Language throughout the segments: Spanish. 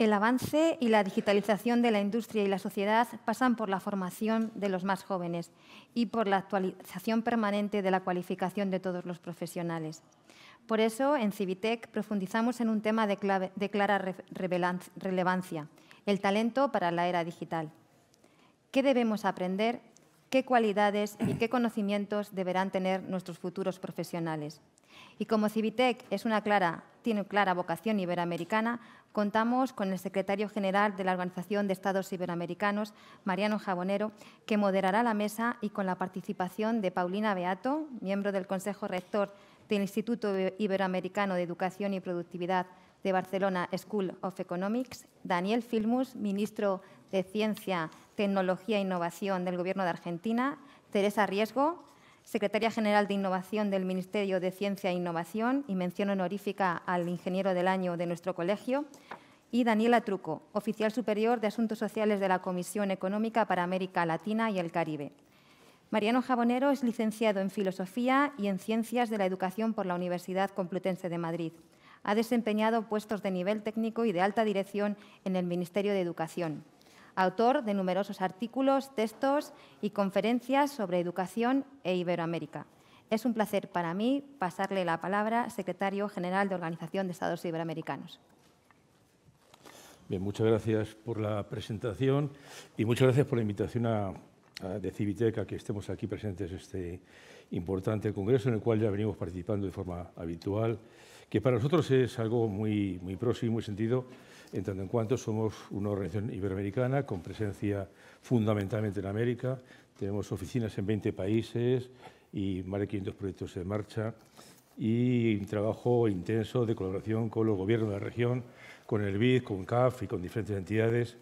El avance y la digitalización de la industria y la sociedad pasan por la formación de los más jóvenes y por la actualización permanente de la cualificación de todos los profesionales. Por eso, en Civitec profundizamos en un tema de clara relevancia, el talento para la era digital. ¿Qué debemos aprender? ¿Qué cualidades y qué conocimientos deberán tener nuestros futuros profesionales? Y como Civitec tiene clara vocación iberoamericana, contamos con el secretario general de la Organización de Estados Iberoamericanos, Mariano Jabonero, que moderará la mesa, y con la participación de Paulina Beato, miembro del Consejo Rector del Instituto Iberoamericano de Educación y Productividad de Barcelona School of Economics, Daniel Filmus, ministro de Ciencia, Tecnología e Innovación del Gobierno de Argentina, Teresa Riesgo, secretaria general de Innovación del Ministerio de Ciencia e Innovación y mención honorífica al Ingeniero del Año de nuestro colegio, y Daniela Truco, oficial superior de Asuntos Sociales de la Comisión Económica para América Latina y el Caribe. Mariano Jabonero es licenciado en Filosofía y en Ciencias de la Educación por la Universidad Complutense de Madrid. Ha desempeñado puestos de nivel técnico y de alta dirección en el Ministerio de Educación. Autor de numerosos artículos, textos y conferencias sobre educación e Iberoamérica. Es un placer para mí pasarle la palabra, secretario general de Organización de Estados Iberoamericanos. Bien, muchas gracias por la presentación y muchas gracias por la invitación de Civitec a que estemos aquí presentes en este importante congreso en el cual ya venimos participando de forma habitual, que para nosotros es algo muy próximo y muy sentido, en tanto en cuanto somos una organización iberoamericana con presencia fundamentalmente en América. Tenemos oficinas en 20 países y más de 500 proyectos en marcha, y un trabajo intenso de colaboración con los gobiernos de la región, con el BID, con CAF y con diferentes entidades,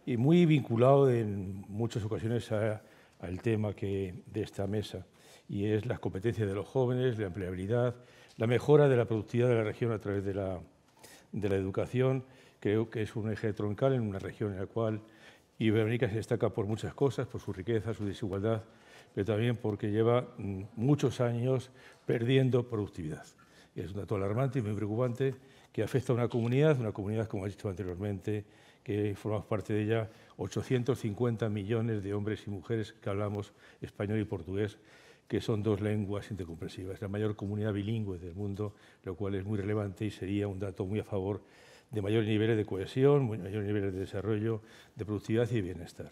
y muy vinculado en muchas ocasiones al tema de esta mesa, y es las competencias de los jóvenes, la empleabilidad, la mejora de la productividad de la región a través de la educación. Creo que es un eje troncal en una región en la cual Iberoamérica se destaca por muchas cosas, por su riqueza, su desigualdad, pero también porque lleva muchos años perdiendo productividad. Y es un dato alarmante y muy preocupante que afecta a una comunidad, como he dicho anteriormente, que formamos parte de ella 850 millones de hombres y mujeres que hablamos español y portugués, que son dos lenguas intercomprensivas. La mayor comunidad bilingüe del mundo, lo cual es muy relevante y sería un dato muy a favor de mayores niveles de cohesión, mayores niveles de desarrollo, de productividad y de bienestar.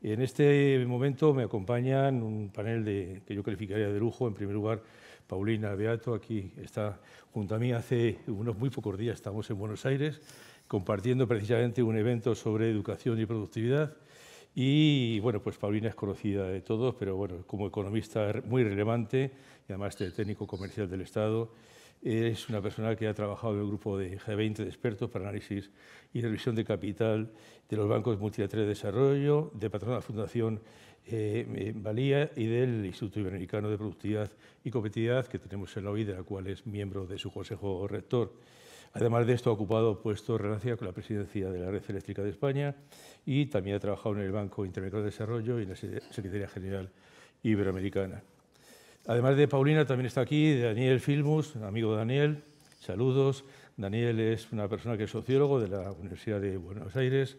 En este momento me acompañan un panel que yo calificaría de lujo. En primer lugar, Paulina Beato, aquí está junto a mí. Hace unos muy pocos días estamos en Buenos Aires compartiendo precisamente un evento sobre educación y productividad. Y bueno, pues Paulina es conocida de todos, pero bueno, como economista muy relevante y además técnico comercial del Estado, es una persona que ha trabajado en el grupo de G20 de expertos para análisis y revisión de capital de los bancos multilaterales de desarrollo, de Patronal Fundación Valía y del Instituto Iberoamericano de Productividad y Competitividad, que tenemos en la OID, de la cual es miembro de su consejo rector. Además de esto, ha ocupado puestos en relación con la presidencia de la Red Eléctrica de España y también ha trabajado en el Banco Interamericano de Desarrollo y en la Secretaría General Iberoamericana. Además de Paulina, también está aquí Daniel Filmus, amigo de Daniel. Saludos. Daniel es una persona que es sociólogo de la Universidad de Buenos Aires,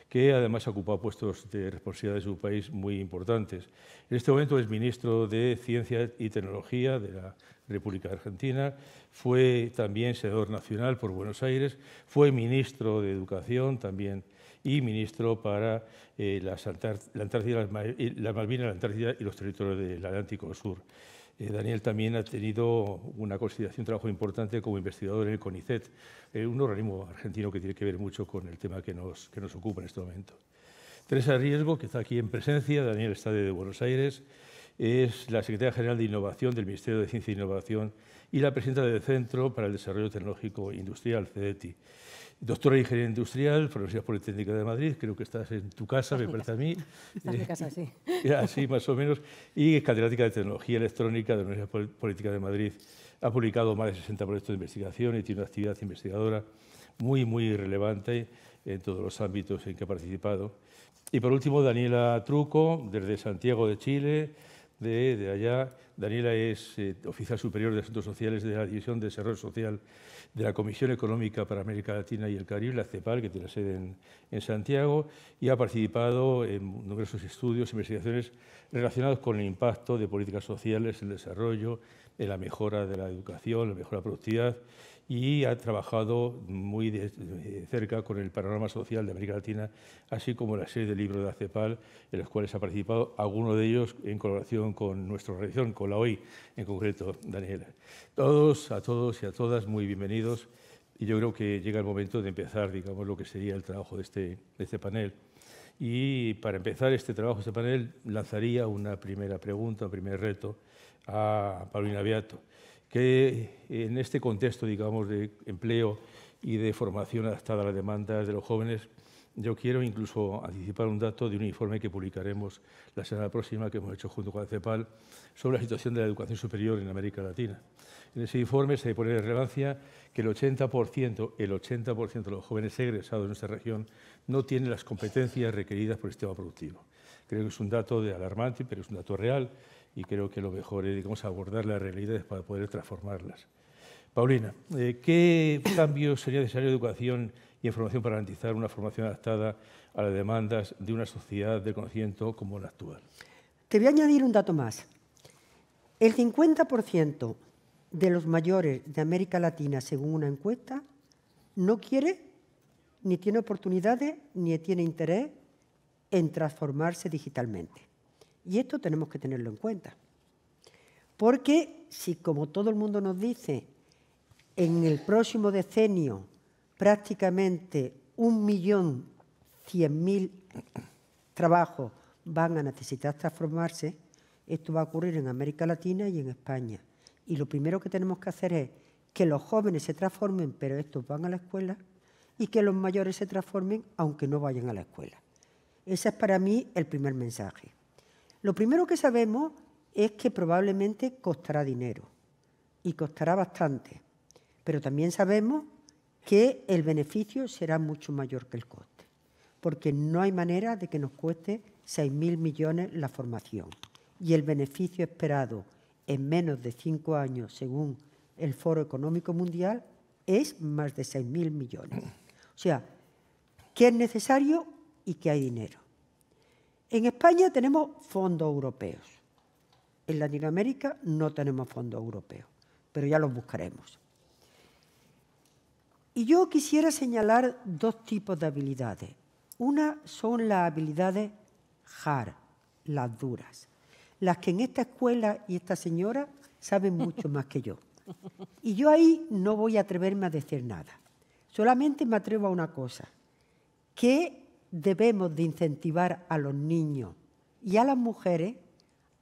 que además ha ocupado puestos de responsabilidad de su país muy importantes. En este momento es ministro de Ciencia y Tecnología de la República Argentina, fue también senador nacional por Buenos Aires, fue ministro de Educación también y ministro para la Antártida, las Malvinas, la Antártida y los territorios del Atlántico Sur. Daniel también ha tenido una consideración, un trabajo importante como investigador en el CONICET, un organismo argentino que tiene que ver mucho con el tema que nos ocupa en este momento. Teresa Riesgo, que está aquí en presencia, Daniel está de Buenos Aires, es la secretaria general de Innovación del Ministerio de Ciencia e Innovación y la presidenta del Centro para el Desarrollo Tecnológico Industrial, CEDETI. Doctora en Ingeniería Industrial por la Universidad Politécnica de Madrid, creo que estás en tu casa, me parece a mí. Estás en mi casa, sí. Así, más o menos. Y es catedrática de Tecnología Electrónica de la Universidad Politécnica de Madrid. Ha publicado más de 60 proyectos de investigación y tiene una actividad investigadora muy relevante en todos los ámbitos en que ha participado. Y por último, Daniela Truco, desde Santiago de Chile. de allá. Daniela es oficial superior de Asuntos Sociales de la División de Desarrollo Social de la Comisión Económica para América Latina y el Caribe, la CEPAL, que tiene sede en Santiago, y ha participado en numerosos estudios e investigaciones relacionados con el impacto de políticas sociales en el desarrollo, en la mejora de la educación, la mejora de la productividad, y ha trabajado muy de cerca con el panorama social de América Latina, así como la serie de libros de la CEPAL, en los cuales ha participado, algunos de ellos en colaboración con nuestra organización, con la OI en concreto, Daniela. A todos y a todas, muy bienvenidos, y yo creo que llega el momento de empezar, digamos, lo que sería el trabajo de este panel. Y para empezar este trabajo, este panel, lanzaría una primera pregunta, un primer reto a Paulina Beato, que en este contexto, digamos, de empleo y de formación adaptada a las demandas de los jóvenes, yo quiero incluso anticipar un dato de un informe que publicaremos la semana próxima, que hemos hecho junto con la CEPAL, sobre la situación de la educación superior en América Latina. En ese informe se pone en relevancia que el 80% de los jóvenes egresados en nuestra región no tienen las competencias requeridas por el sistema productivo. Creo que es un dato alarmante, pero es un dato real, y creo que lo mejor es, digamos, abordar las realidades para poder transformarlas. Paulina, ¿qué cambios sería necesario en educación y en formación para garantizar una formación adaptada a las demandas de una sociedad de conocimiento como la actual? Te voy a añadir un dato más. El 50% de los mayores de América Latina, según una encuesta, no quiere, ni tiene oportunidades, ni tiene interés en transformarse digitalmente. Y esto tenemos que tenerlo en cuenta. Porque si, como todo el mundo nos dice, en el próximo decenio prácticamente 1.100.000 trabajos van a necesitar transformarse, esto va a ocurrir en América Latina y en España. Y lo primero que tenemos que hacer es que los jóvenes se transformen, pero estos van a la escuela, y que los mayores se transformen, aunque no vayan a la escuela. Ese es para mí el primer mensaje. Lo primero que sabemos es que probablemente costará dinero, y costará bastante, pero también sabemos que el beneficio será mucho mayor que el coste, porque no hay manera de que nos cueste 6.000 millones la formación, y el beneficio esperado en menos de 5 años, según el Foro Económico Mundial, es más de 6.000 millones. O sea, que es necesario y que hay dinero. En España tenemos fondos europeos. En Latinoamérica no tenemos fondos europeos, pero ya los buscaremos. Y yo quisiera señalar dos tipos de habilidades. Una son las habilidades hard, las duras, las que en esta escuela y esta señora saben mucho más que yo. Y yo ahí no voy a atreverme a decir nada. Solamente me atrevo a una cosa, que debemos de incentivar a los niños y a las mujeres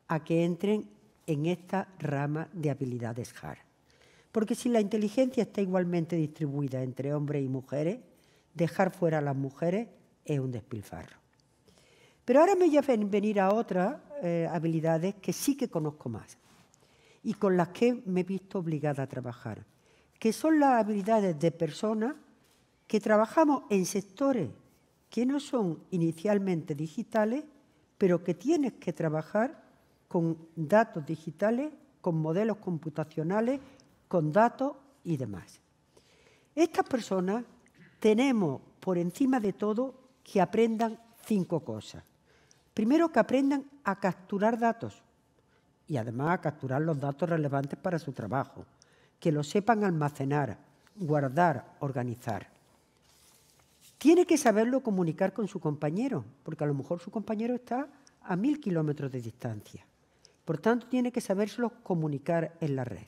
a que entren en esta rama de habilidades hard. Porque si la inteligencia está igualmente distribuida entre hombres y mujeres, dejar fuera a las mujeres es un despilfarro. Pero ahora me voy a venir a otras habilidades que sí que conozco más y con las que me he visto obligada a trabajar, que son las habilidades de personas que trabajamos en sectores que no son inicialmente digitales, pero que tienes que trabajar con datos digitales, con modelos computacionales, con datos y demás. Estas personas tenemos por encima de todo que aprendan 5 cosas. Primero, que aprendan a capturar datos y además a capturar los datos relevantes para su trabajo, que lo sepan almacenar, guardar, organizar. Tiene que saberlo comunicar con su compañero, porque a lo mejor su compañero está a 1.000 kilómetros de distancia. Por tanto, tiene que sabérselo comunicar en la red.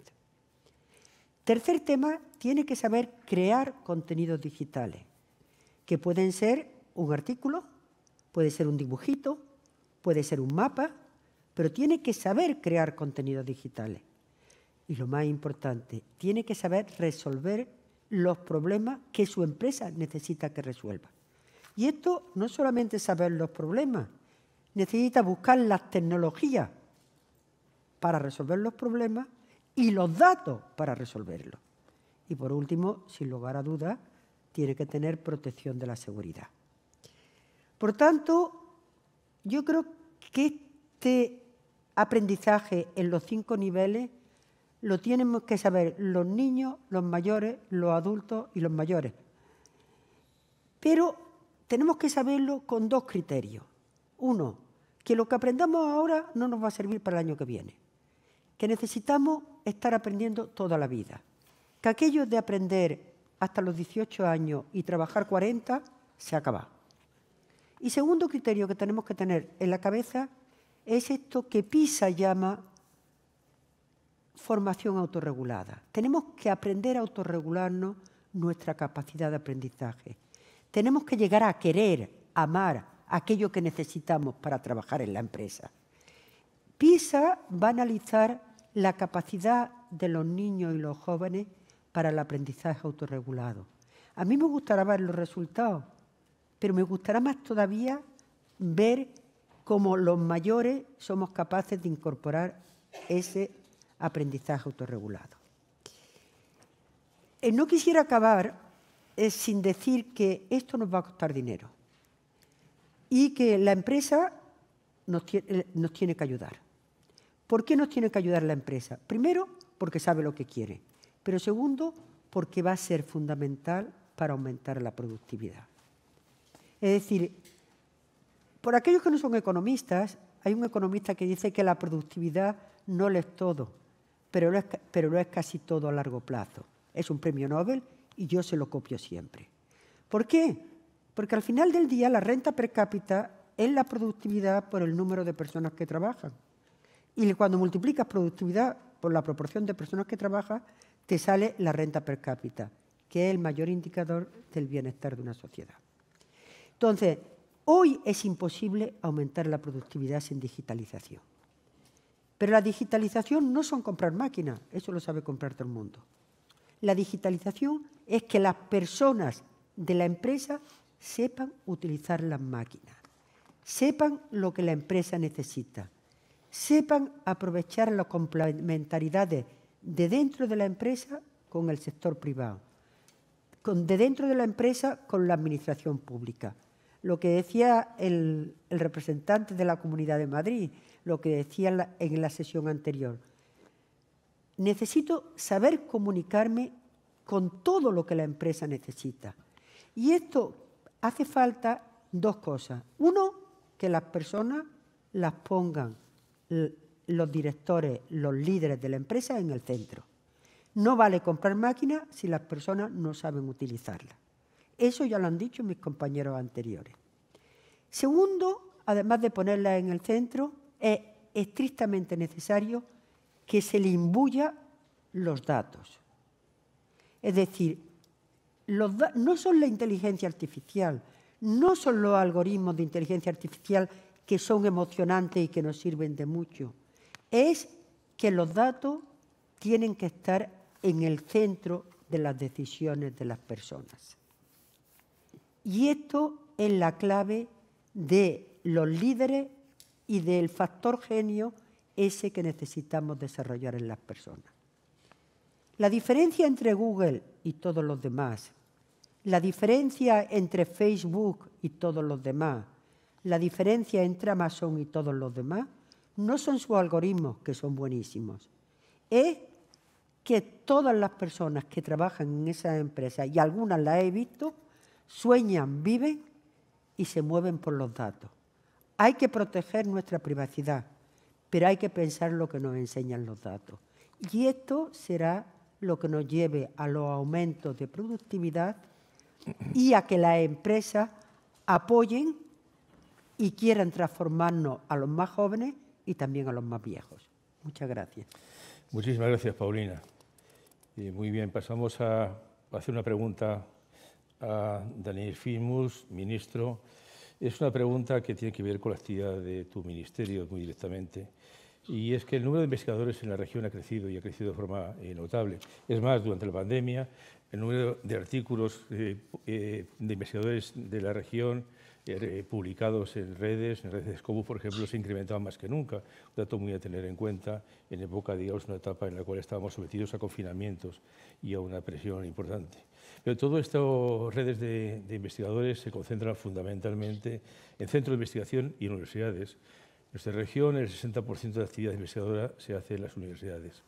Tercer tema, tiene que saber crear contenidos digitales, que pueden ser un artículo, puede ser un dibujito, puede ser un mapa, pero tiene que saber crear contenidos digitales. Y lo más importante, tiene que saber resolver los problemas que su empresa necesita que resuelva. Y esto no solamente es saber los problemas, necesita buscar las tecnologías para resolver los problemas y los datos para resolverlos. Y por último, sin lugar a dudas, tiene que tener protección de la seguridad. Por tanto, yo creo que este aprendizaje en los 5 niveles lo tienen que saber los niños, los mayores, los adultos y los mayores. Pero tenemos que saberlo con 2 criterios. Uno, que lo que aprendamos ahora no nos va a servir para el año que viene. Que necesitamos estar aprendiendo toda la vida. Que aquello de aprender hasta los 18 años y trabajar 40 se acaba. Y segundo criterio que tenemos que tener en la cabeza es esto que PISA llama formación autorregulada. Tenemos que aprender a autorregularnos nuestra capacidad de aprendizaje. Tenemos que llegar a querer, amar aquello que necesitamos para trabajar en la empresa. PISA va a analizar la capacidad de los niños y los jóvenes para el aprendizaje autorregulado. A mí me gustará ver los resultados, pero me gustará más todavía ver cómo los mayores somos capaces de incorporar ese aprendizaje autorregulado. No quisiera acabar sin decir que esto nos va a costar dinero y que la empresa nos tiene que ayudar. ¿Por qué nos tiene que ayudar la empresa? Primero, porque sabe lo que quiere, pero segundo, porque va a ser fundamental para aumentar la productividad. Es decir, por aquellos que no son economistas, hay un economista que dice que la productividad no lo es todo, pero lo es casi todo a largo plazo. Es un premio Nobel y yo se lo copio siempre. ¿Por qué? Porque al final del día la renta per cápita es la productividad por el número de personas que trabajan. Y cuando multiplicas productividad por la proporción de personas que trabajan, te sale la renta per cápita, que es el mayor indicador del bienestar de una sociedad. Entonces, hoy es imposible aumentar la productividad sin digitalización. Pero la digitalización no son comprar máquinas, eso lo sabe comprar todo el mundo. La digitalización es que las personas de la empresa sepan utilizar las máquinas, sepan lo que la empresa necesita, sepan aprovechar las complementariedades de dentro de la empresa con el sector privado, de dentro de la empresa con la administración pública. Lo que decía el representante de la Comunidad de Madrid, lo que decía en la sesión anterior. Necesito saber comunicarme con todo lo que la empresa necesita. Y esto hace falta 2 cosas. Uno, que las personas las pongan los directores, los líderes de la empresa en el centro. No vale comprar máquinas si las personas no saben utilizarlas. Eso ya lo han dicho mis compañeros anteriores. Segundo, además de ponerlas en el centro, es estrictamente necesario que se le imbuya los datos. Es decir, no son la inteligencia artificial, no son los algoritmos de inteligencia artificial que son emocionantes y que nos sirven de mucho. Es que los datos tienen que estar en el centro de las decisiones de las personas. Y esto es la clave de los líderes y del factor genio ese que necesitamos desarrollar en las personas. La diferencia entre Google y todos los demás, la diferencia entre Facebook y todos los demás, la diferencia entre Amazon y todos los demás, no son sus algoritmos, que son buenísimos, es que todas las personas que trabajan en esas empresas, y algunas las he visto, sueñan, viven y se mueven por los datos. Hay que proteger nuestra privacidad, pero hay que pensar lo que nos enseñan los datos. Y esto será lo que nos lleve a los aumentos de productividad y a que las empresas apoyen y quieran transformarnos a los más jóvenes y también a los más viejos. Muchas gracias. Muchísimas gracias, Paulina. Muy bien, pasamos a hacer una pregunta a Daniel Filmus, ministro. Es una pregunta que tiene que ver con la actividad de tu ministerio muy directamente. Y es que el número de investigadores en la región ha crecido y ha crecido de forma notable. Es más, durante la pandemia, el número de artículos de investigadores de la región publicados en redes Scopus, por ejemplo, se ha incrementado más que nunca. Un dato muy a tener en cuenta en época, digamos, una etapa en la cual estábamos sometidos a confinamientos y a una presión importante. Pero todas estas redes de investigadores se concentran fundamentalmente en centros de investigación y universidades, nuestra región el 60% de la actividad investigadora se hace en las universidades.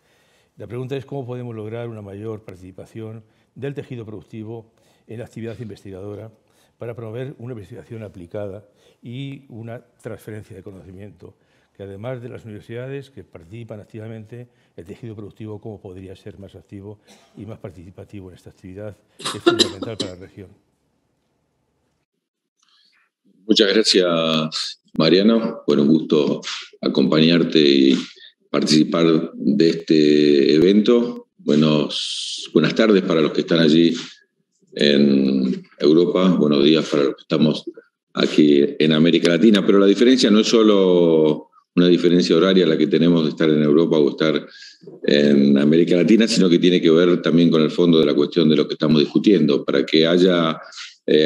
La pregunta es cómo podemos lograr una mayor participación del tejido productivo en la actividad investigadora para promover una investigación aplicada y una transferencia de conocimiento, que además de las universidades que participan activamente, el tejido productivo cómo podría ser más activo y más participativo en esta actividad, que es fundamental para la región. Muchas gracias, Mariano. Bueno, un gusto acompañarte y participar de este evento. Buenas tardes para los que están allí en Europa, buenos días para los que estamos aquí en América Latina, pero la diferencia no es solo una diferencia horaria la que tenemos de estar en Europa o estar en América Latina, sino que tiene que ver también con el fondo de la cuestión de lo que estamos discutiendo. Para que haya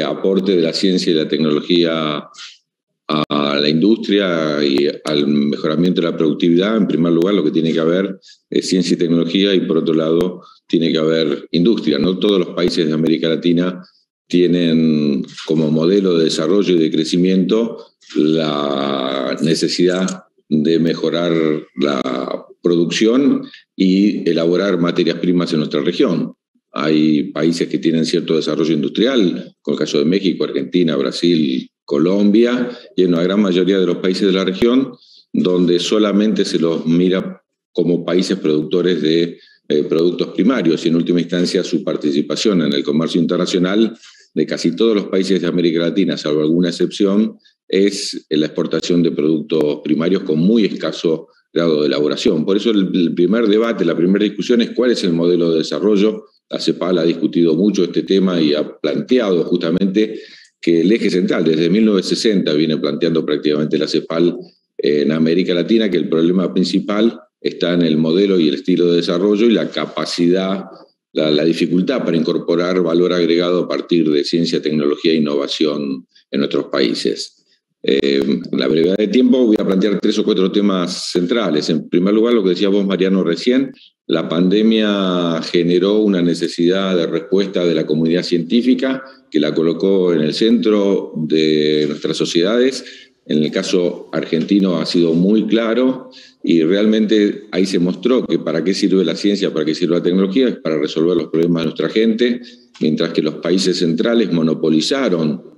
aporte de la ciencia y la tecnología a la industria y al mejoramiento de la productividad, en primer lugar lo que tiene que haber es ciencia y tecnología y por otro lado tiene que haber industria. No todos los países de América Latina tienen como modelo de desarrollo y de crecimiento la necesidad de mejorar la producción y elaborar materias primas en nuestra región. Hay países que tienen cierto desarrollo industrial, como el caso de México, Argentina, Brasil, Colombia, y en una gran mayoría de los países de la región, donde solamente se los mira como países productores de productos primarios, y en última instancia su participación en el comercio internacional de casi todos los países de América Latina, salvo alguna excepción, es la exportación de productos primarios con muy escaso grado de elaboración. Por eso el primer debate, la primera discusión es cuál es el modelo de desarrollo. La CEPAL ha discutido mucho este tema y ha planteado justamente que el eje central, desde 1960 viene planteando prácticamente la CEPAL en América Latina, que el problema principal está en el modelo y el estilo de desarrollo y la capacidad, la dificultad para incorporar valor agregado a partir de ciencia, tecnología e innovación en nuestros países. En la brevedad de tiempo voy a plantear 3 o 4 temas centrales. En primer lugar, lo que decía vos, Mariano, recién, la pandemia generó una necesidad de respuesta de la comunidad científica que la colocó en el centro de nuestras sociedades. En el caso argentino ha sido muy claro y realmente ahí se mostró que para qué sirve la ciencia, para qué sirve la tecnología, es para resolver los problemas de nuestra gente, mientras que los países centrales monopolizaron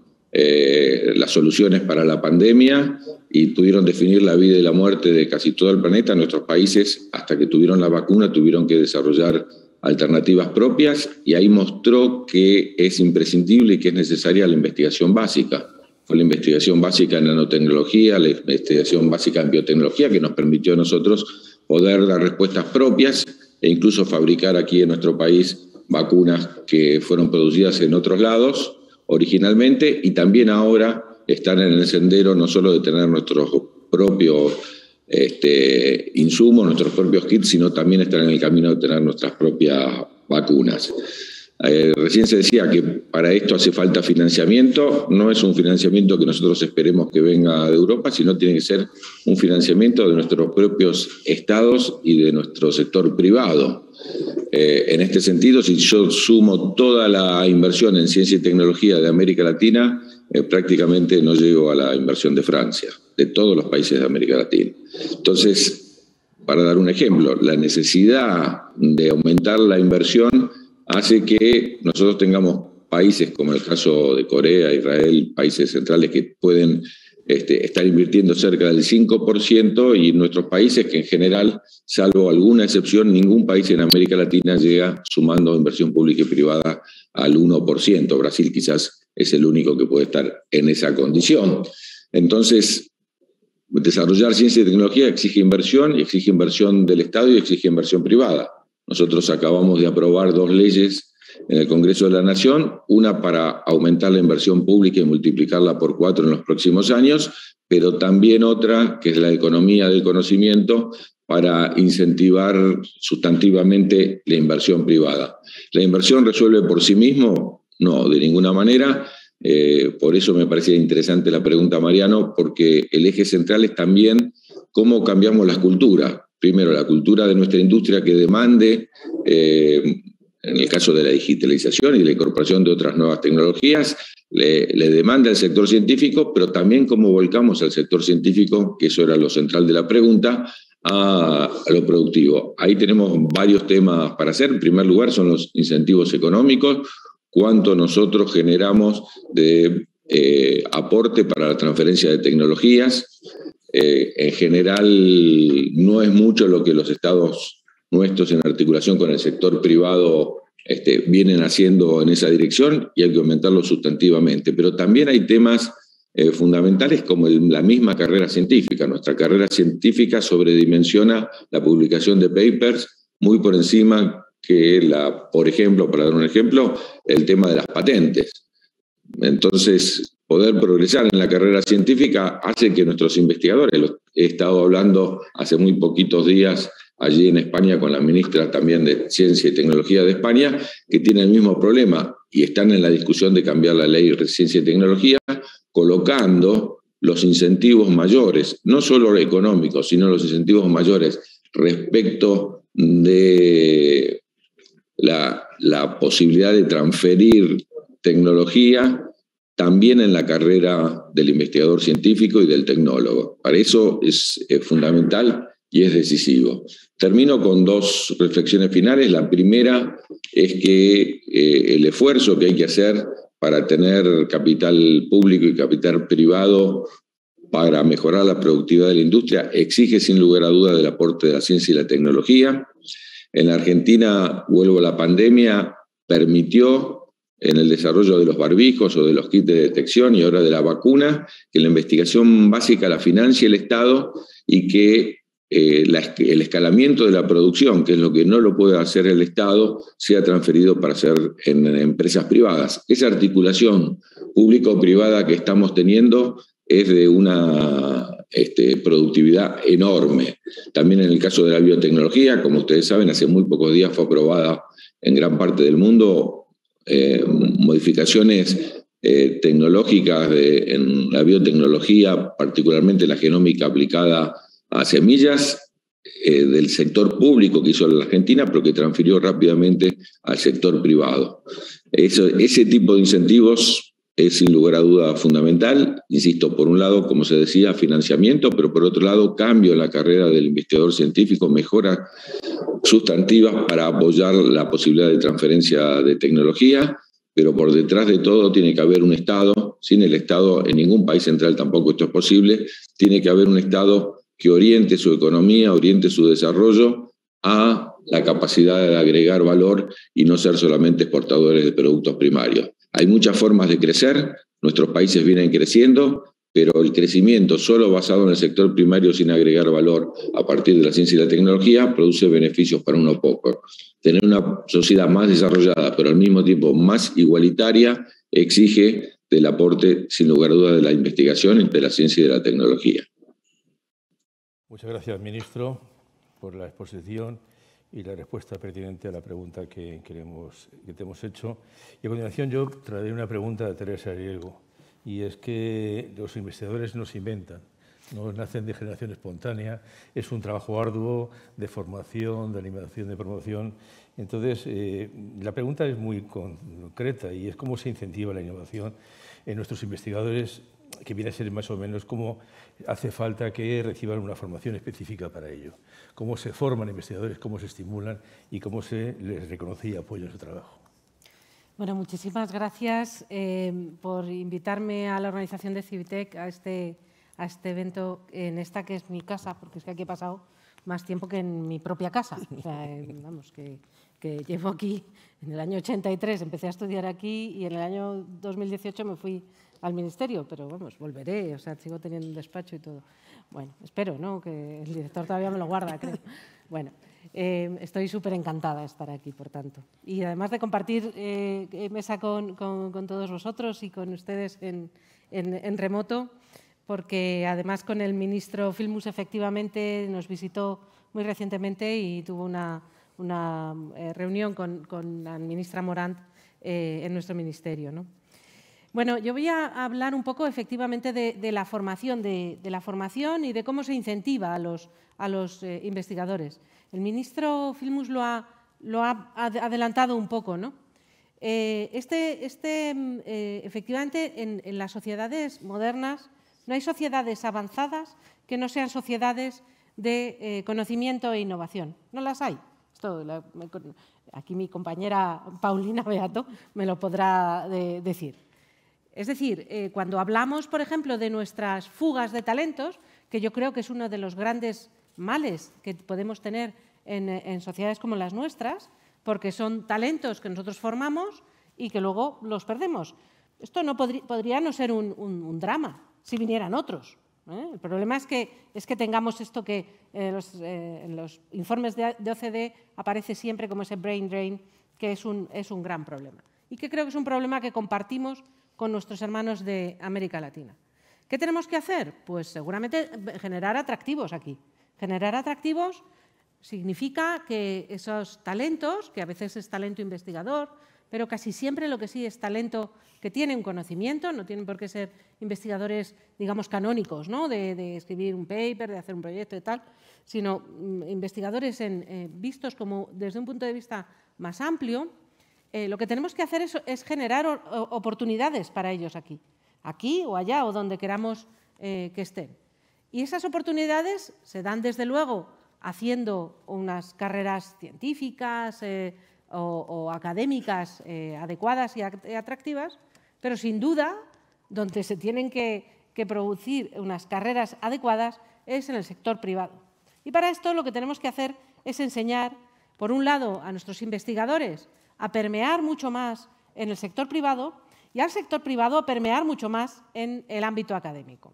las soluciones para la pandemia y pudieron definir la vida y la muerte de casi todo el planeta. Nuestros países, hasta que tuvieron la vacuna, tuvieron que desarrollar alternativas propias y ahí mostró que es imprescindible y que es necesaria la investigación básica. Fue la investigación básica en nanotecnología, la investigación básica en biotecnología que nos permitió a nosotros poder dar respuestas propias e incluso fabricar aquí en nuestro país vacunas que fueron producidas en otros lados originalmente y también ahora están en el sendero no solo de tener nuestros propios insumos, nuestros propios kits, sino también están en el camino de tener nuestras propias vacunas. Recién se decía que para esto hace falta financiamiento. No es un financiamiento que nosotros esperemos que venga de Europa, sino tiene que ser un financiamiento de nuestros propios estados y de nuestro sector privado. En este sentido, si yo sumo toda la inversión en ciencia y tecnología de América Latina, prácticamente no llego a la inversión de Francia, de todos los países de América Latina. Entonces, para dar un ejemplo, la necesidad de aumentar la inversión hace que nosotros tengamos países como el caso de Corea, Israel, países centrales que pueden estar invirtiendo cerca del 5% y nuestros países que en general, salvo alguna excepción, ningún país en América Latina llega sumando inversión pública y privada al 1%. Brasil quizás es el único que puede estar en esa condición. Entonces, desarrollar ciencia y tecnología exige inversión del Estado y exige inversión privada. Nosotros acabamos de aprobar 2 leyes en el Congreso de la Nación, una para aumentar la inversión pública y multiplicarla por 4 en los próximos años, pero también otra, que es la economía del conocimiento, para incentivar sustantivamente la inversión privada. ¿La inversión resuelve por sí mismo? No, de ninguna manera. Por eso me parecía interesante la pregunta, Mariano, porque el eje central es también cómo cambiamos las culturas. Primero, la cultura de nuestra industria que demande en el caso de la digitalización y la incorporación de otras nuevas tecnologías, le demanda al sector científico, pero también cómo volcamos al sector científico, que eso era lo central de la pregunta, a lo productivo. Ahí tenemos varios temas para hacer. En primer lugar son los incentivos económicos, cuánto nosotros generamos de aporte para la transferencia de tecnologías. En general no es mucho lo que los estados nuestros en articulación con el sector privado vienen haciendo en esa dirección, y hay que aumentarlo sustantivamente. Pero también hay temas fundamentales como la misma carrera científica. Nuestra carrera científica sobredimensiona la publicación de papers muy por encima que por ejemplo, para dar un ejemplo, el tema de las patentes. Entonces, poder progresar en la carrera científica hace que nuestros investigadores, he estado hablando hace muy poquitos días allí en España con la ministra también de Ciencia y Tecnología de España, que tiene el mismo problema y están en la discusión de cambiar la ley de Ciencia y Tecnología, colocando los incentivos mayores, no solo económicos, sino los incentivos mayores respecto de la posibilidad de transferir tecnología también en la carrera del investigador científico y del tecnólogo. Para eso es fundamental y es decisivo. Termino con dos reflexiones finales. La primera es que el esfuerzo que hay que hacer para tener capital público y capital privado para mejorar la productividad de la industria exige sin lugar a dudas el aporte de la ciencia y la tecnología. En la Argentina, vuelvo a la pandemia, permitió en el desarrollo de los barbijos o de los kits de detección y ahora de la vacuna, que la investigación básica la financie el Estado y que el escalamiento de la producción, que es lo que no lo puede hacer el Estado, sea transferido para hacer en empresas privadas. Esa articulación público-privada que estamos teniendo es de una productividad enorme. También en el caso de la biotecnología, como ustedes saben, hace muy pocos días fue aprobada en gran parte del mundo modificaciones tecnológicas en la biotecnología, particularmente la genómica aplicada a semillas del sector público que hizo la Argentina, pero que transfirió rápidamente al sector privado. Ese tipo de incentivos es sin lugar a duda fundamental. Insisto, por un lado, como se decía, financiamiento, pero por otro lado, cambio en la carrera del investigador científico, mejoras sustantivas para apoyar la posibilidad de transferencia de tecnología, pero por detrás de todo tiene que haber un Estado. Sin el Estado, en ningún país central tampoco esto es posible, tiene que haber un Estado que oriente su economía, oriente su desarrollo a la capacidad de agregar valor y no ser solamente exportadores de productos primarios. Hay muchas formas de crecer, nuestros países vienen creciendo, pero el crecimiento solo basado en el sector primario sin agregar valor a partir de la ciencia y la tecnología produce beneficios para unos pocos. Tener una sociedad más desarrollada, pero al mismo tiempo más igualitaria, exige del aporte, sin lugar a dudas, de la investigación, de la ciencia y de la tecnología. Muchas gracias, ministro, por la exposición y la respuesta pertinente a la pregunta que te hemos hecho. Y a continuación yo traeré una pregunta de Teresa Riego, y es que los investigadores no se inventan, no nacen de generación espontánea, es un trabajo arduo de formación, de animación, de promoción. Entonces, la pregunta es muy concreta y es cómo se incentiva la innovación en nuestros investigadores, que viene a ser más o menos cómo hace falta que reciban una formación específica para ello, cómo se forman investigadores, cómo se estimulan y cómo se les reconoce y apoya su trabajo. Bueno, muchísimas gracias por invitarme a la organización de Civitec a este evento en esta que es mi casa, porque es que aquí he pasado más tiempo que en mi propia casa. O sea, vamos, que llevo aquí en el año 83, empecé a estudiar aquí y en el año 2018 me fui al ministerio, pero vamos, volveré, o sea, sigo teniendo un despacho y todo. Bueno, espero, ¿no?, que el director todavía me lo guarda, creo. Bueno, estoy súper encantada de estar aquí, por tanto. Y además de compartir mesa con todos vosotros y con ustedes en remoto, porque además con el ministro Filmus efectivamente nos visitó muy recientemente y tuvo una reunión con la ministra Morant en nuestro ministerio, ¿no? Bueno, yo voy a hablar un poco efectivamente de la formación, de la formación y de cómo se incentiva a los investigadores. El ministro Filmus lo ha lo ha adelantado un poco, ¿no? Efectivamente, en las sociedades modernas no hay sociedades avanzadas que no sean sociedades de conocimiento e innovación. No las hay. Aquí mi compañera Paulina Beato me lo podrá decir. Es decir, cuando hablamos, por ejemplo, de nuestras fugas de talentos, que yo creo que es uno de los grandes males que podemos tener en sociedades como las nuestras, porque son talentos que nosotros formamos y que luego los perdemos. Esto no podría no ser un drama si vinieran otros. El problema es que tengamos esto que en los informes de OCDE aparece siempre como ese brain drain, que es un gran problema. Y que creo que es un problema que compartimos con nuestros hermanos de América Latina. ¿Qué tenemos que hacer? Pues seguramente generar atractivos aquí. Generar atractivos significa que esos talentos, que a veces es talento investigador, pero casi siempre lo que sí es talento que tiene un conocimiento, no tienen por qué ser investigadores, digamos, canónicos, ¿no? de escribir un paper, de hacer un proyecto y tal, sino investigadores vistos como desde un punto de vista más amplio. Lo que tenemos que hacer es generar oportunidades para ellos aquí o allá o donde queramos que estén. Y esas oportunidades se dan, desde luego, haciendo unas carreras científicas o académicas adecuadas y atractivas, pero sin duda, donde se tienen que producir unas carreras adecuadas es en el sector privado. Y para esto lo que tenemos que hacer es enseñar, por un lado, a nuestros investigadores a permear mucho más en el sector privado y al sector privado a permear mucho más en el ámbito académico.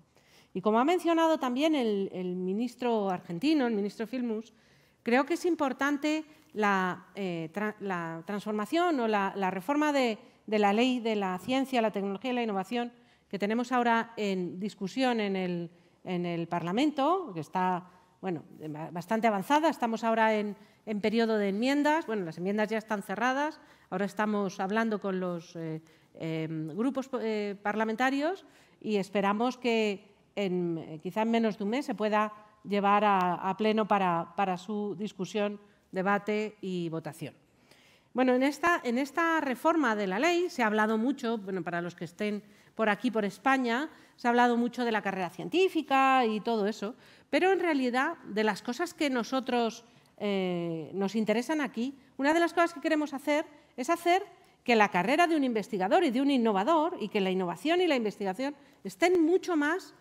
Y como ha mencionado también el ministro argentino, el ministro Filmus, creo que es importante la transformación o la reforma de la Ley de la Ciencia, la Tecnología y la Innovación que tenemos ahora en discusión en el Parlamento, que está bastante avanzada. Estamos ahora en periodo de enmiendas. Bueno, las enmiendas ya están cerradas. Ahora estamos hablando con los grupos parlamentarios y esperamos que quizá en menos de un mes se pueda llevar a pleno para su discusión, debate y votación. Bueno, en esta reforma de la ley se ha hablado mucho, para los que estén por aquí, por España, se ha hablado mucho de la carrera científica y todo eso, pero en realidad de las cosas que nosotros nos interesan aquí, una de las cosas que queremos hacer es hacer que la carrera de un investigador y de un innovador y que la innovación y la investigación estén mucho más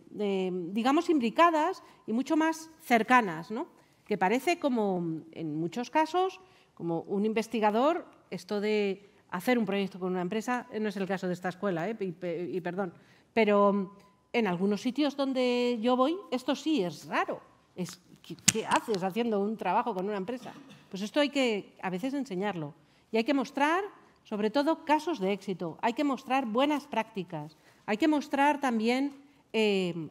digamos, imbricadas y mucho más cercanas, ¿no? Que parece como, en muchos casos, como un investigador, esto de hacer un proyecto con una empresa, no es el caso de esta escuela, y perdón, pero en algunos sitios donde yo voy, esto sí es raro. ¿Qué haces haciendo un trabajo con una empresa? Pues esto hay que, a veces, enseñarlo. Y hay que mostrar, sobre todo, casos de éxito. Hay que mostrar buenas prácticas. Hay que mostrar también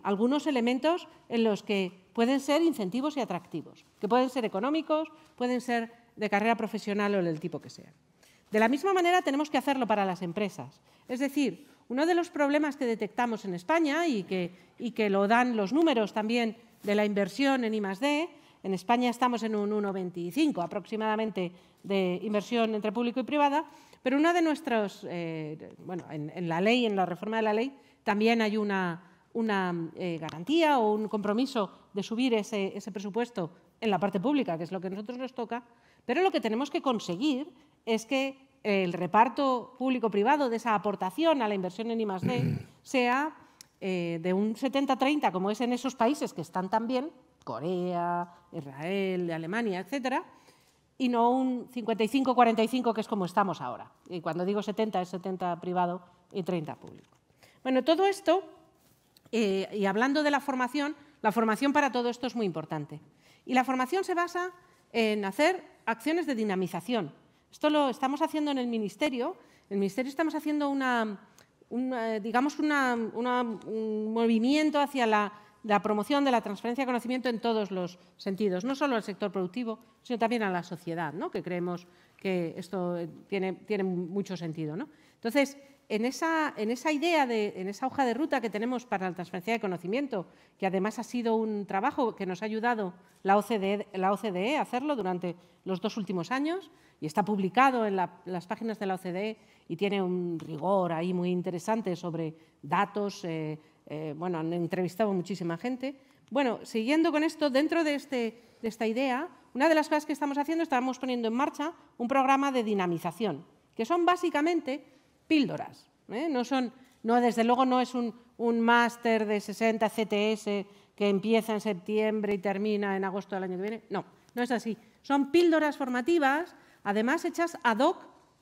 algunos elementos en los que pueden ser incentivos y atractivos, que pueden ser económicos, pueden ser de carrera profesional o del tipo que sea. De la misma manera tenemos que hacerlo para las empresas. Es decir, uno de los problemas que detectamos en España y que lo dan los números también de la inversión en I+D, en España estamos en un 1,25 aproximadamente de inversión entre público y privada, pero uno de nuestros, en la ley, en la reforma de la ley, también hay una garantía o un compromiso de subir ese presupuesto en la parte pública, que es lo que a nosotros nos toca, pero lo que tenemos que conseguir es que el reparto público-privado de esa aportación a la inversión en I+D sea de un 70-30, como es en esos países que están tan bien, Corea, Israel, Alemania, etcétera, y no un 55-45, que es como estamos ahora. Y cuando digo 70, es 70 privado y 30 público. Bueno, todo esto, y hablando de la formación para todo esto es muy importante. Y la formación se basa en hacer acciones de dinamización. Esto lo estamos haciendo en el Ministerio. En el Ministerio estamos haciendo un movimiento hacia la promoción de la transferencia de conocimiento en todos los sentidos, no solo al sector productivo, sino también a la sociedad, ¿no? Que creemos que esto tiene mucho sentido, ¿no? Entonces, en esa idea, en esa hoja de ruta que tenemos para la transferencia de conocimiento, que además ha sido un trabajo que nos ha ayudado la OCDE a hacerlo durante los 2 últimos años y está publicado en las páginas de la OCDE y tiene un rigor ahí muy interesante sobre datos. Bueno, han entrevistado a muchísima gente. Bueno, siguiendo con esto, dentro de esta idea, una de las cosas que estamos poniendo en marcha un programa de dinamización, que son básicamente píldoras. Desde luego no es un máster de 60 CTS que empieza en septiembre y termina en agosto del año que viene. No, no es así. Son píldoras formativas, además hechas ad hoc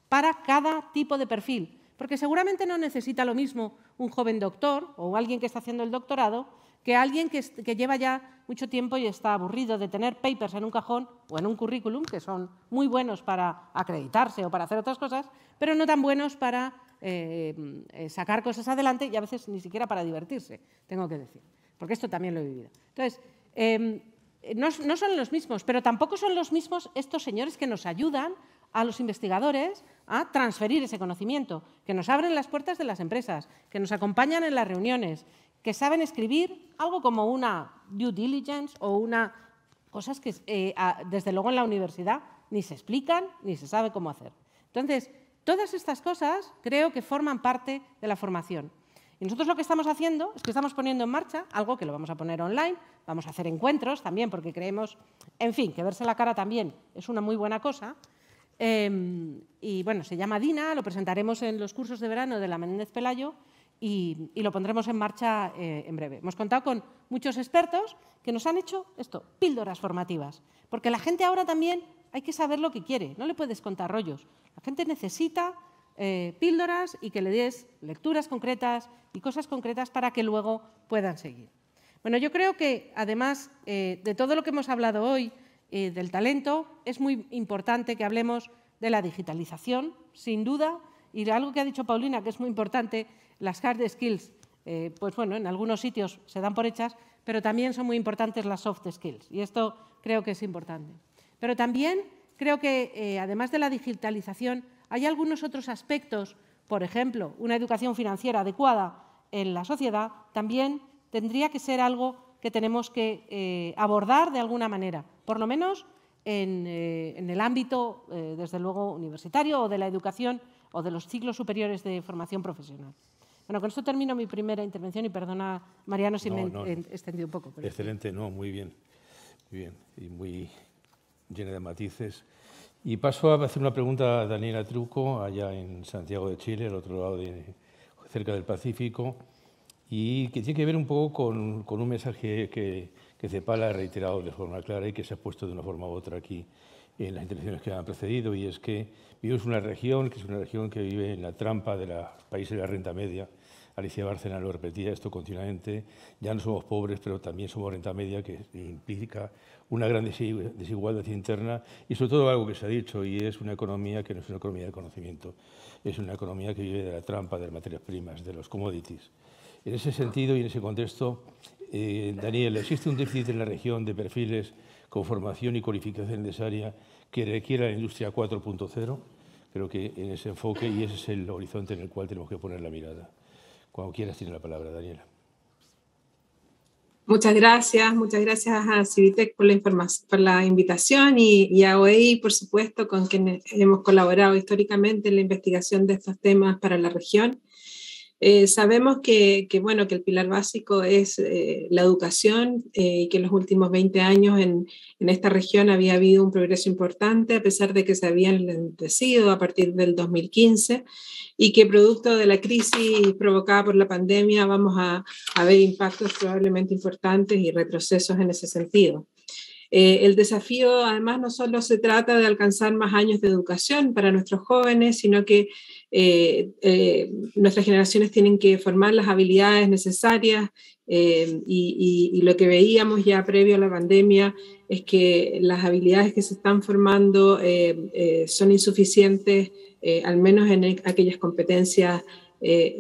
para cada tipo de perfil, porque seguramente no necesita lo mismo un joven doctor o alguien que está haciendo el doctorado que alguien que lleva ya mucho tiempo y está aburrido de tener papers en un cajón o en un currículum, que son muy buenos para acreditarse o para hacer otras cosas, pero no tan buenos para sacar cosas adelante y a veces ni siquiera para divertirse, tengo que decir, porque esto también lo he vivido. Entonces, no son los mismos, pero tampoco son los mismos estos señores que nos ayudan a los investigadores a transferir ese conocimiento, que nos abren las puertas de las empresas, que nos acompañan en las reuniones, que saben escribir algo como una due diligence o cosas que desde luego en la universidad ni se explican ni se sabe cómo hacer. Entonces, todas estas cosas creo que forman parte de la formación. Y nosotros lo que estamos haciendo es que estamos poniendo en marcha algo que lo vamos a poner online, vamos a hacer encuentros también porque creemos, en fin, que verse la cara también es una muy buena cosa. Y bueno, se llama DINA, lo presentaremos en los cursos de verano de la Menéndez Pelayo y lo pondremos en marcha en breve. Hemos contado con muchos expertos que nos han hecho píldoras formativas, porque la gente ahora también hay que saber lo que quiere, no le puedes contar rollos. La gente necesita píldoras y que le des lecturas concretas y cosas concretas para que luego puedan seguir. Bueno, yo creo que además de todo lo que hemos hablado hoy, del talento, es muy importante que hablemos de la digitalización, sin duda, y de algo que ha dicho Paulina, que es muy importante, las hard skills, pues bueno, en algunos sitios se dan por hechas, pero también son muy importantes las soft skills, y esto creo que es importante. Pero también creo que, además de la digitalización, hay algunos otros aspectos, por ejemplo, una educación financiera adecuada en la sociedad, también tendría que ser algo que tenemos que abordar de alguna manera, por lo menos en el ámbito, desde luego, universitario o de la educación o de los ciclos superiores de formación profesional. Bueno, con esto termino mi primera intervención y perdona, Mariano, si me he extendido un poco. Pero excelente, no, muy bien, y muy llena de matices. Y paso a hacer una pregunta a Daniela Truco, allá en Santiago de Chile, al otro lado, cerca del Pacífico, y que tiene que ver un poco con un mensaje que Cepala ha reiterado de forma clara y que se ha puesto de una forma u otra aquí en las intervenciones que han precedido, y es que vivimos una región que vive en la trampa de los países de la renta media. Alicia Bárcena lo repetía esto continuamente, ya no somos pobres, pero también somos renta media, que implica una gran desigualdad interna y sobre todo algo que se ha dicho, y es una economía que no es una economía de conocimiento, es una economía que vive de la trampa de las materias primas, de los commodities. En ese sentido y en ese contexto, Daniel, ¿existe un déficit en la región de perfiles con formación y cualificación necesaria que requiera la industria 4.0? Creo que en ese enfoque, y ese es el horizonte en el cual tenemos que poner la mirada. Cuando quieras, tiene la palabra, Daniela. Muchas gracias a Civitec por la invitación y a OEI, por supuesto, con quienes hemos colaborado históricamente en la investigación de estos temas para la región. Sabemos que el pilar básico es la educación y que en los últimos 20 años en esta región había habido un progreso importante, a pesar de que se había enlentecido a partir del 2015 y que producto de la crisis provocada por la pandemia vamos a ver impactos probablemente importantes y retrocesos en ese sentido. El desafío, además, no solo se trata de alcanzar más años de educación para nuestros jóvenes, sino que nuestras generaciones tienen que formar las habilidades necesarias y lo que veíamos ya previo a la pandemia es que las habilidades que se están formando son insuficientes, al menos en aquellas competencias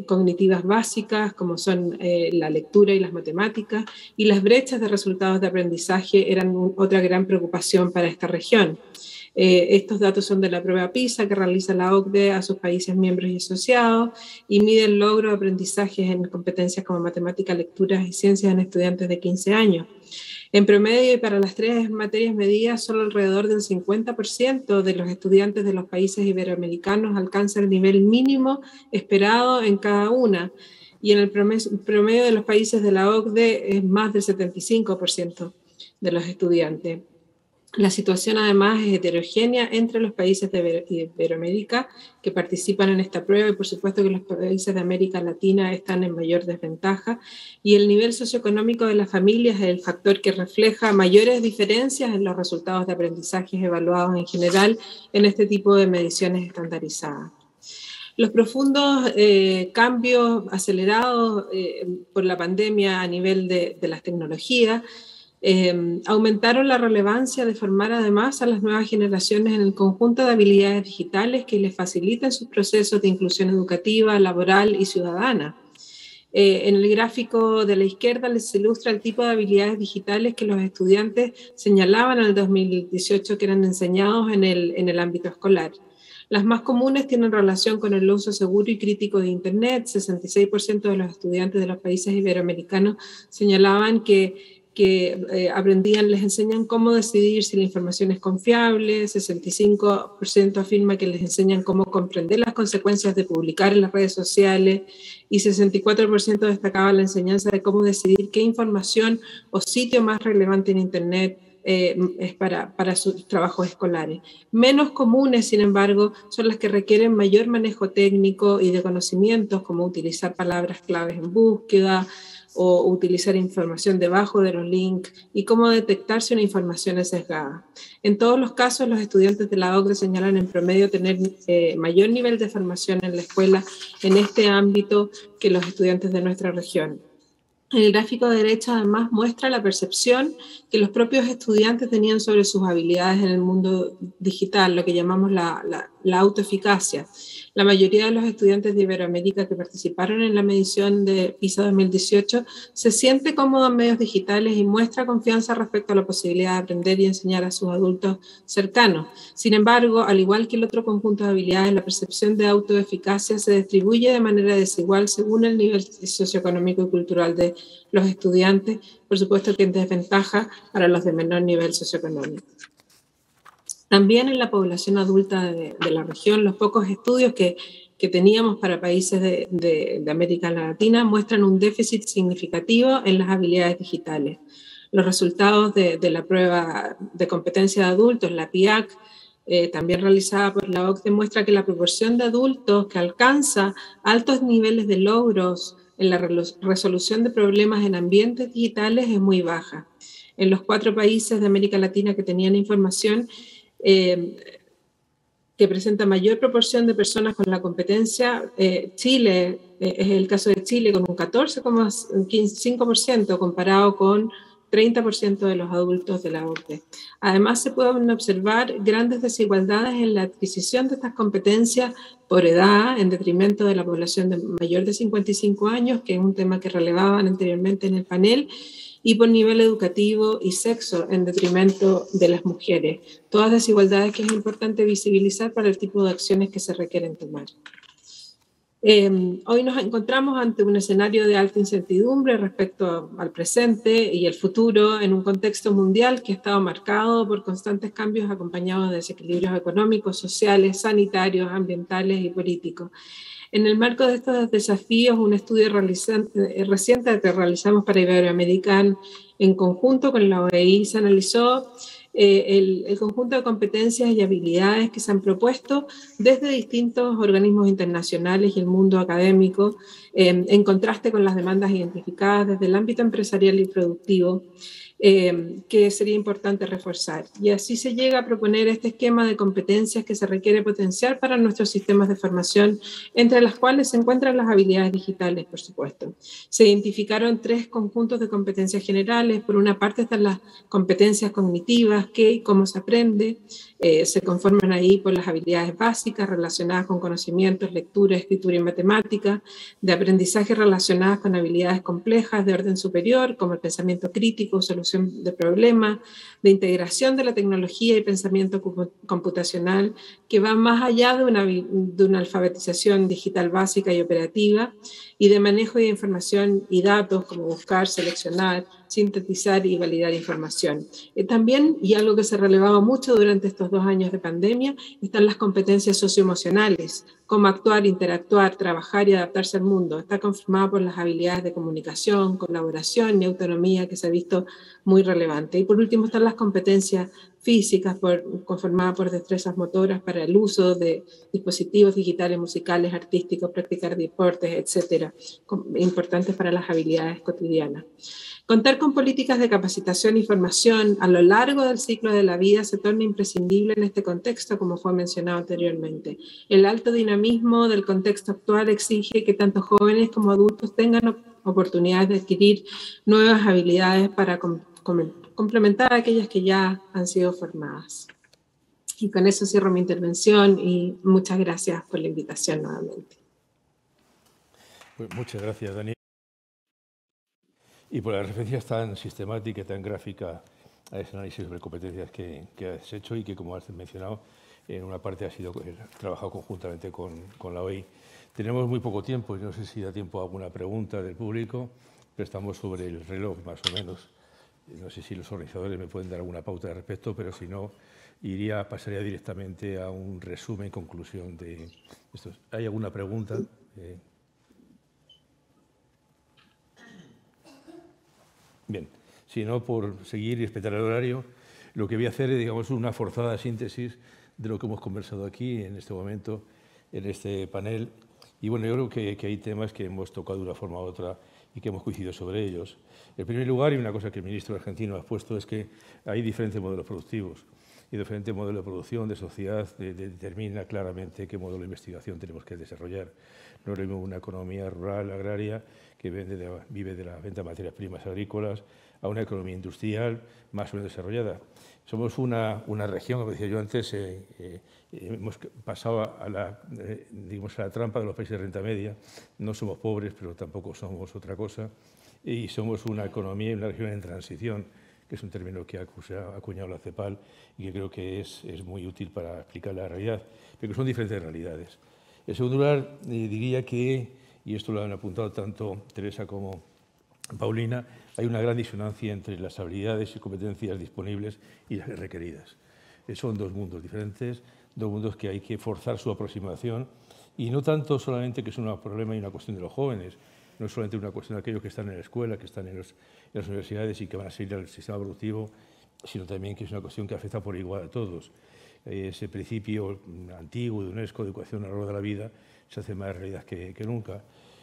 cognitivas básicas como son la lectura y las matemáticas, y las brechas de resultados de aprendizaje eran otra gran preocupación para esta región. Estos datos son de la prueba PISA que realiza la OCDE a sus países miembros y asociados y mide el logro de aprendizajes en competencias como matemática, lecturas y ciencias en estudiantes de 15 años. En promedio y para las 3 materias medidas, solo alrededor del 50% de los estudiantes de los países iberoamericanos alcanza el nivel mínimo esperado en cada una, y en el promedio de los países de la OCDE es más del 75% de los estudiantes. La situación además es heterogénea entre los países de Iberoamérica que participan en esta prueba, y por supuesto que los países de América Latina están en mayor desventaja, y el nivel socioeconómico de las familias es el factor que refleja mayores diferencias en los resultados de aprendizajes evaluados en general en este tipo de mediciones estandarizadas. Los profundos cambios acelerados por la pandemia a nivel de las tecnologías aumentaron la relevancia de formar además a las nuevas generaciones en el conjunto de habilidades digitales que les faciliten sus procesos de inclusión educativa, laboral y ciudadana. En el gráfico de la izquierda les ilustra el tipo de habilidades digitales que los estudiantes señalaban en el 2018 que eran enseñados en el ámbito escolar. Las más comunes tienen relación con el uso seguro y crítico de Internet. 66% de los estudiantes de los países iberoamericanos señalaban que aprendían, les enseñan cómo decidir si la información es confiable. 65% afirma que les enseñan cómo comprender las consecuencias de publicar en las redes sociales, y 64% destacaba la enseñanza de cómo decidir qué información o sitio más relevante en Internet es para sus trabajos escolares. Menos comunes, sin embargo, son las que requieren mayor manejo técnico y de conocimientos, como utilizar palabras claves en búsqueda, o utilizar información debajo de los links, y cómo detectar si una información es sesgada. En todos los casos, los estudiantes de la OCDE señalan en promedio tener mayor nivel de formación en la escuela en este ámbito que los estudiantes de nuestra región. El gráfico de derecha además muestra la percepción que los propios estudiantes tenían sobre sus habilidades en el mundo digital, lo que llamamos la autoeficacia. La mayoría de los estudiantes de Iberoamérica que participaron en la medición de PISA 2018 se siente cómodo en medios digitales y muestra confianza respecto a la posibilidad de aprender y enseñar a sus adultos cercanos. Sin embargo, al igual que el otro conjunto de habilidades, la percepción de autoeficacia se distribuye de manera desigual según el nivel socioeconómico y cultural de los estudiantes, por supuesto que en desventaja para los de menor nivel socioeconómico. También en la población adulta de la región, los pocos estudios que teníamos para países de América Latina muestran un déficit significativo en las habilidades digitales. Los resultados de la prueba de competencia de adultos, la PIAC, también realizada por la OCDE, muestra que la proporción de adultos que alcanza altos niveles de logros en la resolución de problemas en ambientes digitales es muy baja. En los 4 países de América Latina que tenían información, que presenta mayor proporción de personas con la competencia, Chile, es el caso de Chile, con un 14,5% comparado con 30% de los adultos de la OCDE. Además, se pueden observar grandes desigualdades en la adquisición de estas competencias por edad, en detrimento de la población mayor de 55 años, que es un tema que relevaban anteriormente en el panel, y por nivel educativo y sexo, en detrimento de las mujeres. Todas desigualdades que es importante visibilizar para el tipo de acciones que se requieren tomar. Hoy nos encontramos ante un escenario de alta incertidumbre respecto al presente y el futuro en un contexto mundial que ha estado marcado por constantes cambios acompañados de desequilibrios económicos, sociales, sanitarios, ambientales y políticos. En el marco de estos desafíos, un estudio reciente que realizamos para Iberoamérica en conjunto con la OEI se analizó el conjunto de competencias y habilidades que se han propuesto desde distintos organismos internacionales y el mundo académico, en contraste con las demandas identificadas desde el ámbito empresarial y productivo, que sería importante reforzar. Y así se llega a proponer este esquema de competencias que se requiere potenciar para nuestros sistemas de formación, entre las cuales se encuentran las habilidades digitales, por supuesto. Se identificaron 3 conjuntos de competencias generales. Por una parte están las competencias cognitivas, qué y cómo se aprende. Se conforman ahí por las habilidades básicas relacionadas con conocimientos, lectura, escritura y matemática, de aprendizaje relacionadas con habilidades complejas de orden superior, como el pensamiento crítico, solución resolución de problemas, de integración de la tecnología y pensamiento computacional, que va más allá de una alfabetización digital básica y operativa, y de manejo de información y datos, como buscar, seleccionar, sintetizar y validar información. También, y algo que se relevaba mucho durante estos 2 años de pandemia, están las competencias socioemocionales, cómo actuar, interactuar, trabajar y adaptarse al mundo. Está confirmada por las habilidades de comunicación, colaboración y autonomía, que se ha visto muy relevante. Y por último están las competencias físicas, conformadas por destrezas motoras para el uso de dispositivos digitales, musicales, artísticos, practicar deportes, etcétera, importantes para las habilidades cotidianas. Contar con políticas de capacitación y formación a lo largo del ciclo de la vida se torna imprescindible en este contexto, como fue mencionado anteriormente. El alto dinamismo del contexto actual exige que tanto jóvenes como adultos tengan oportunidades de adquirir nuevas habilidades para complementar aquellas que ya han sido formadas. Y con eso cierro mi intervención y muchas gracias por la invitación nuevamente. Pues muchas gracias, Dani. Y por la referencia tan sistemática y tan gráfica a ese análisis sobre competencias que has hecho y que, como has mencionado, en una parte ha sido trabajado conjuntamente con la OEI. Tenemos muy poco tiempo y no sé si da tiempo a alguna pregunta del público, pero estamos sobre el reloj más o menos. No sé si los organizadores me pueden dar alguna pauta al respecto, pero si no, pasaría directamente a un resumen, conclusión de esto. ¿Hay alguna pregunta? Bien, si no, por seguir y respetar el horario, lo que voy a hacer es, digamos, una forzada síntesis de lo que hemos conversado aquí en este momento, en este panel. Y bueno, yo creo que hay temas que hemos tocado de una forma u otra y que hemos coincidido sobre ellos. En primer lugar, y una cosa que el ministro argentino ha expuesto, es que hay diferentes modelos productivos y diferentes modelos de producción, de sociedad, determina claramente qué modelo de investigación tenemos que desarrollar. No es lo mismo una economía rural, agraria, que vive de la venta de materias primas agrícolas, a una economía industrial más o menos desarrollada. Somos una región, como decía yo antes, hemos pasado a la trampa de los países de renta media. No somos pobres, pero tampoco somos otra cosa. Y somos una economía y una región en transición, que es un término que ha acuñado la CEPAL y que creo que es muy útil para explicar la realidad, pero que son diferentes realidades. En segundo lugar, diría que, y esto lo han apuntado tanto Teresa como Paulina, hay una gran disonancia entre las habilidades y competencias disponibles y las requeridas. Son dos mundos diferentes, dos mundos que hay que forzar su aproximación, y no tanto solamente que es un problema y una cuestión de los jóvenes, no es solamente una cuestión de aquellos que están en la escuela, que están en las universidades y que van a seguir al sistema productivo, sino también que es una cuestión que afecta por igual a todos. Ese principio antiguo de UNESCO de educación a lo largo de la vida se hace más realidad que nunca.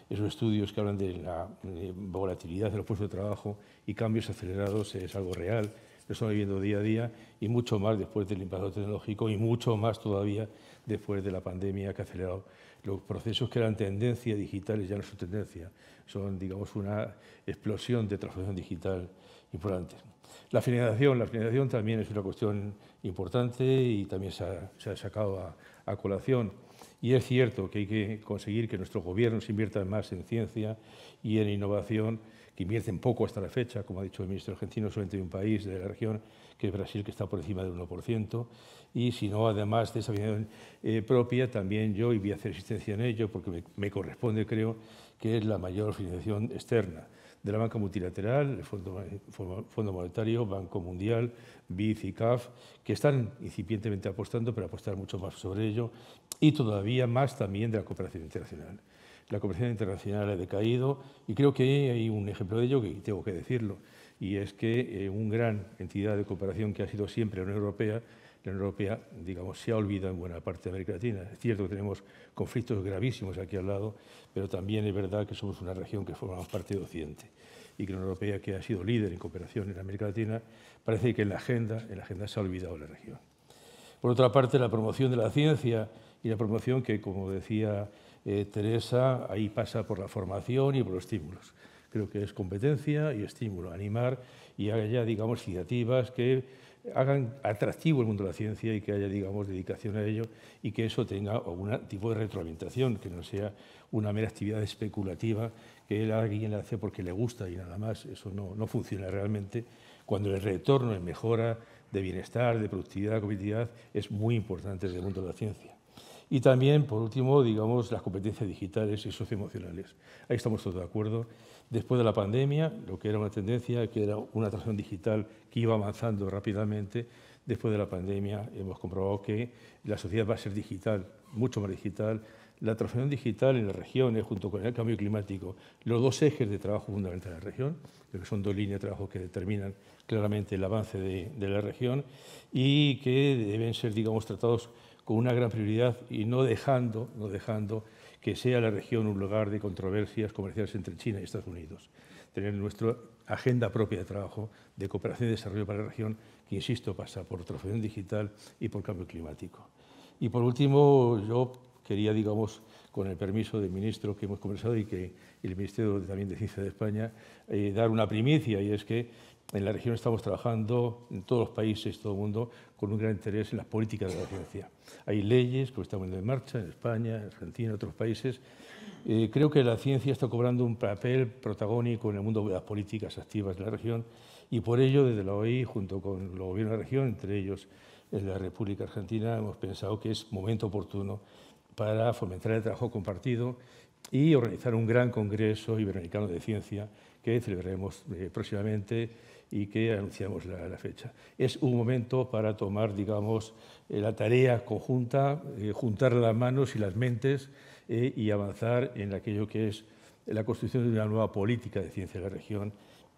Esos estudios que hablan de la volatilidad de los puestos de trabajo y cambios acelerados es algo real, lo estamos viviendo día a día y mucho más después del impacto tecnológico y mucho más todavía después de la pandemia que ha acelerado los procesos que eran tendencia digitales, ya no son tendencia, son, digamos, una explosión de transformación digital importante. La financiación también es una cuestión importante y también se ha sacado a colación. Y es cierto que hay que conseguir que nuestros gobiernos inviertan más en ciencia y en innovación, que invierten poco hasta la fecha, como ha dicho el ministro argentino, solamente hay un país de la región, que es Brasil, que está por encima del 1%, y si no, además de esa financiación propia, también yo, y voy a hacer existencia en ello, porque me corresponde, creo, que es la mayor financiación externa de la banca multilateral, el Fondo Monetario, Banco Mundial, BID y CAF, que están incipientemente apostando, pero apostar mucho más sobre ello, y todavía más también de la cooperación internacional. La cooperación internacional ha decaído y creo que hay un ejemplo de ello que tengo que decirlo, y es que una gran entidad de cooperación que ha sido siempre la Unión Europea, digamos, se ha olvidado en buena parte de América Latina. Es cierto que tenemos conflictos gravísimos aquí al lado, pero también es verdad que somos una región que formamos parte de Occidente y que la Unión Europea, que ha sido líder en cooperación en América Latina, parece que en la agenda se ha olvidado la región. Por otra parte, la promoción de la ciencia y la promoción que, como decía Teresa, ahí pasa por la formación y por los estímulos. Creo que es competencia y estímulo, animar y haya, digamos, iniciativas que hagan atractivo el mundo de la ciencia y que haya, digamos, dedicación a ello y que eso tenga algún tipo de retroalimentación, que no sea una mera actividad especulativa que alguien la hace porque le gusta y nada más. Eso no funciona realmente cuando el retorno en mejora de bienestar, de productividad, de competitividad, es muy importante desde el mundo de la ciencia. Y también, por último, digamos, las competencias digitales y socioemocionales. Ahí estamos todos de acuerdo. Después de la pandemia, lo que era una tendencia, que era una transformación digital que iba avanzando rápidamente, después de la pandemia hemos comprobado que la sociedad va a ser digital, mucho más digital. La transformación digital en las regiones, junto con el cambio climático, los dos ejes de trabajo fundamentales de la región, que son dos líneas de trabajo que determinan claramente el avance de la región y que deben ser, digamos, tratados con una gran prioridad y no dejando que sea la región un lugar de controversias comerciales entre China y Estados Unidos. Tener nuestra agenda propia de trabajo, de cooperación y desarrollo para la región, que, insisto, pasa por transformación digital y por cambio climático. Y, por último, yo quería, digamos, con el permiso del ministro que hemos conversado y que el Ministerio también de Ciencia de España, dar una primicia, y es que en la región estamos trabajando en todos los países, todo el mundo, con un gran interés en las políticas de la ciencia. Hay leyes que están en marcha en España, en Argentina, en otros países. Creo que la ciencia está cobrando un papel protagónico en el mundo de las políticas activas de la región y por ello, desde la OI, junto con los gobiernos de la región, entre ellos en la República Argentina, hemos pensado que es momento oportuno para fomentar el trabajo compartido y organizar un gran congreso iberoamericano de ciencia que celebraremos próximamente y que anunciamos la fecha. Es un momento para tomar, digamos, la tarea conjunta, juntar las manos y las mentes y avanzar en aquello que es la construcción de una nueva política de ciencia de la región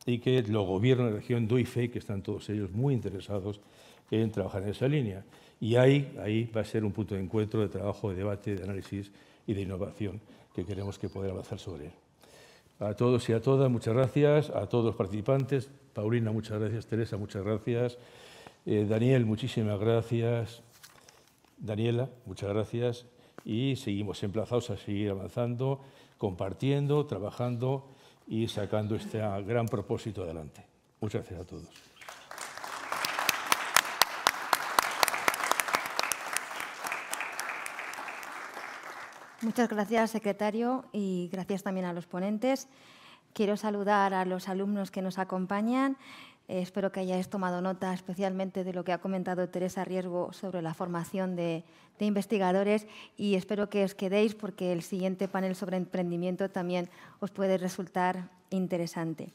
y que los gobiernos de la región, doy fe que están todos ellos muy interesados en trabajar en esa línea. Y ahí va a ser un punto de encuentro, de trabajo, de debate, de análisis y de innovación que queremos que poder avanzar sobre él. A todos y a todas, muchas gracias. A todos los participantes. Paulina, muchas gracias. Teresa, muchas gracias. Daniel, muchísimas gracias. Daniela, muchas gracias. Y seguimos emplazados a seguir avanzando, compartiendo, trabajando y sacando este gran propósito adelante. Muchas gracias a todos. Muchas gracias, secretario, y gracias también a los ponentes. Quiero saludar a los alumnos que nos acompañan. Espero que hayáis tomado nota especialmente de lo que ha comentado Teresa Riesgo sobre la formación de investigadores y espero que os quedéis porque el siguiente panel sobre emprendimiento también os puede resultar interesante.